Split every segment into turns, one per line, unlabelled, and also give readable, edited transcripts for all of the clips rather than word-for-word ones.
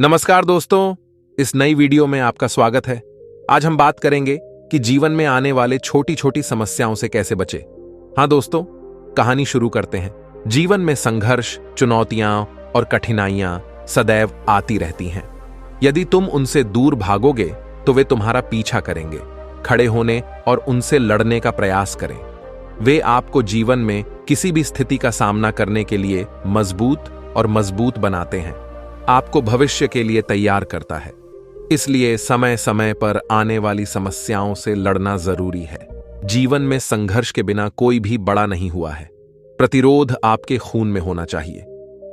नमस्कार दोस्तों, इस नई वीडियो में आपका स्वागत है। आज हम बात करेंगे कि जीवन में आने वाले छोटी छोटी समस्याओं से कैसे बचे। हाँ दोस्तों, कहानी शुरू करते हैं। जीवन में संघर्ष, चुनौतियां और कठिनाइयां सदैव आती रहती हैं। यदि तुम उनसे दूर भागोगे तो वे तुम्हारा पीछा करेंगे, खड़े होने और उनसे लड़ने का प्रयास करें। वे आपको जीवन में किसी भी स्थिति का सामना करने के लिए मजबूत बनाते हैं, आपको भविष्य के लिए तैयार करता है। इसलिए समय समय पर आने वाली समस्याओं से लड़ना जरूरी है। जीवन में संघर्ष के बिना कोई भी बड़ा नहीं हुआ है। प्रतिरोध आपके खून में होना चाहिए।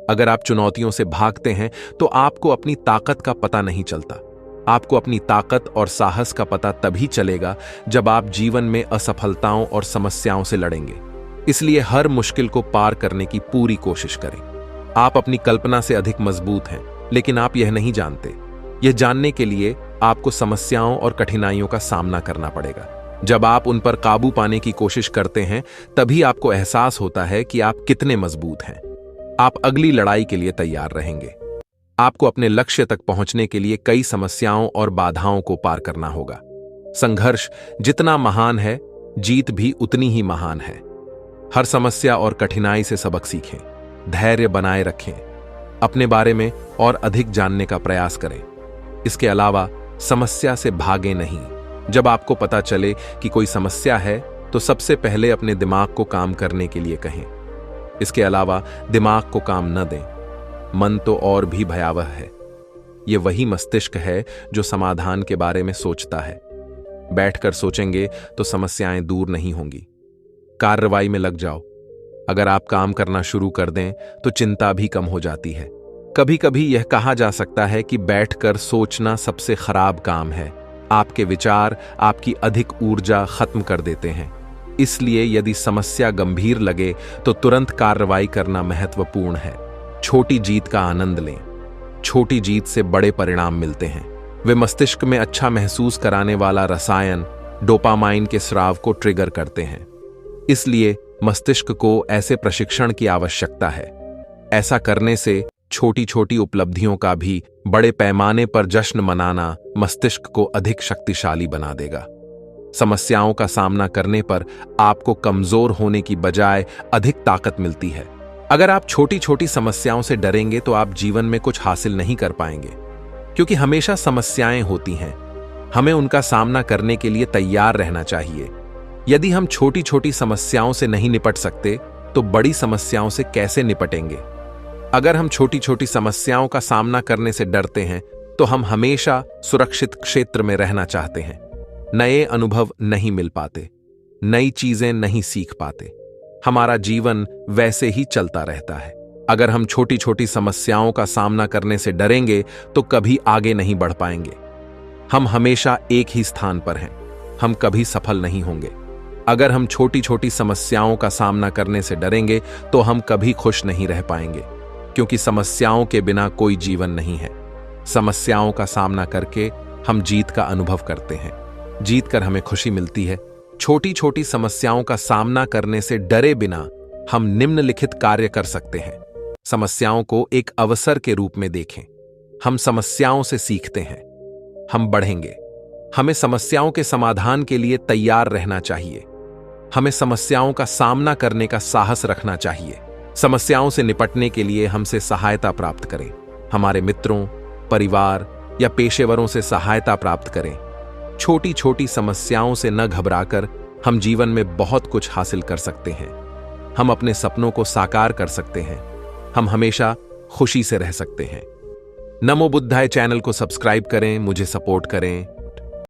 अगर आप चुनौतियों से भागते हैं तो आपको अपनी ताकत का पता नहीं चलता। आपको अपनी ताकत और साहस का पता तभी चलेगा जब आप जीवन में असफलताओं और समस्याओं से लड़ेंगे। इसलिए हर मुश्किल को पार करने की पूरी कोशिश करें। आप अपनी कल्पना से अधिक मजबूत हैं, लेकिन आप यह नहीं जानते। यह जानने के लिए आपको समस्याओं और कठिनाइयों का सामना करना पड़ेगा। जब आप उन पर काबू पाने की कोशिश करते हैं, तभी आपको एहसास होता है कि आप कितने मजबूत हैं। आप अगली लड़ाई के लिए तैयार रहेंगे। आपको अपने लक्ष्य तक पहुंचने के लिए कई समस्याओं और बाधाओं को पार करना होगा। संघर्ष जितना महान है, जीत भी उतनी ही महान है। हर समस्या और कठिनाई से सबक सीखें, धैर्य बनाए रखें, अपने बारे में और अधिक जानने का प्रयास करें। इसके अलावा समस्या से भागें नहीं। जब आपको पता चले कि कोई समस्या है तो सबसे पहले अपने दिमाग को काम करने के लिए कहें। इसके अलावा दिमाग को काम न दें। मन तो और भी भयावह है। यह वही मस्तिष्क है जो समाधान के बारे में सोचता है। बैठकर सोचेंगे तो समस्याएं दूर नहीं होंगी। कार्रवाई में लग जाओ। अगर आप काम करना शुरू कर दें तो चिंता भी कम हो जाती है। कभी कभी यह कहा जा सकता है कि बैठकर सोचना सबसे खराब काम है। आपके विचार आपकी अधिक ऊर्जा खत्म कर देते हैं। इसलिए यदि समस्या गंभीर लगे तो तुरंत कार्रवाई करना महत्वपूर्ण है। छोटी जीत का आनंद लें। छोटी जीत से बड़े परिणाम मिलते हैं। वे मस्तिष्क में अच्छा महसूस कराने वाला रसायन डोपामाइन के स्राव को ट्रिगर करते हैं। इसलिए मस्तिष्क को ऐसे प्रशिक्षण की आवश्यकता है। ऐसा करने से छोटी छोटी उपलब्धियों का भी बड़े पैमाने पर जश्न मनाना मस्तिष्क को अधिक शक्तिशाली बना देगा। समस्याओं का सामना करने पर आपको कमजोर होने की बजाय अधिक ताकत मिलती है। अगर आप छोटी छोटी समस्याओं से डरेंगे तो आप जीवन में कुछ हासिल नहीं कर पाएंगे, क्योंकि हमेशा समस्याएं होती हैं। हमें उनका सामना करने के लिए तैयार रहना चाहिए। यदि हम छोटी छोटी समस्याओं से नहीं निपट सकते तो बड़ी समस्याओं से कैसे निपटेंगे? अगर हम छोटी छोटी समस्याओं का सामना करने से डरते हैं तो हम हमेशा सुरक्षित क्षेत्र में रहना चाहते हैं। नए अनुभव नहीं मिल पाते, नई चीजें नहीं सीख पाते। हमारा जीवन वैसे ही चलता रहता है। अगर हम छोटी छोटी समस्याओं का सामना करने से डरेंगे तो कभी आगे नहीं बढ़ पाएंगे। हम हमेशा एक ही स्थान पर हैं। हम कभी सफल नहीं होंगे। अगर हम छोटी छोटी समस्याओं का सामना करने से डरेंगे तो हम कभी खुश नहीं रह पाएंगे, क्योंकि समस्याओं के बिना कोई जीवन नहीं है। समस्याओं का सामना करके हम जीत का अनुभव करते हैं। जीत कर हमें खुशी मिलती है। छोटी छोटी समस्याओं का सामना करने से डरे बिना हम निम्नलिखित कार्य कर सकते हैं। समस्याओं को एक अवसर के रूप में देखें। हम समस्याओं से सीखते हैं, हम बढ़ेंगे। हमें समस्याओं के समाधान के लिए तैयार रहना चाहिए। हमें समस्याओं का सामना करने का साहस रखना चाहिए। समस्याओं से निपटने के लिए हमसे सहायता प्राप्त करें। हमारे मित्रों, परिवार या पेशेवरों से सहायता प्राप्त करें। छोटी छोटी समस्याओं से न घबराकर हम जीवन में बहुत कुछ हासिल कर सकते हैं। हम अपने सपनों को साकार कर सकते हैं। हम हमेशा खुशी से रह सकते हैं। नमो बुद्धाय चैनल को सब्सक्राइब करें, मुझे सपोर्ट करें।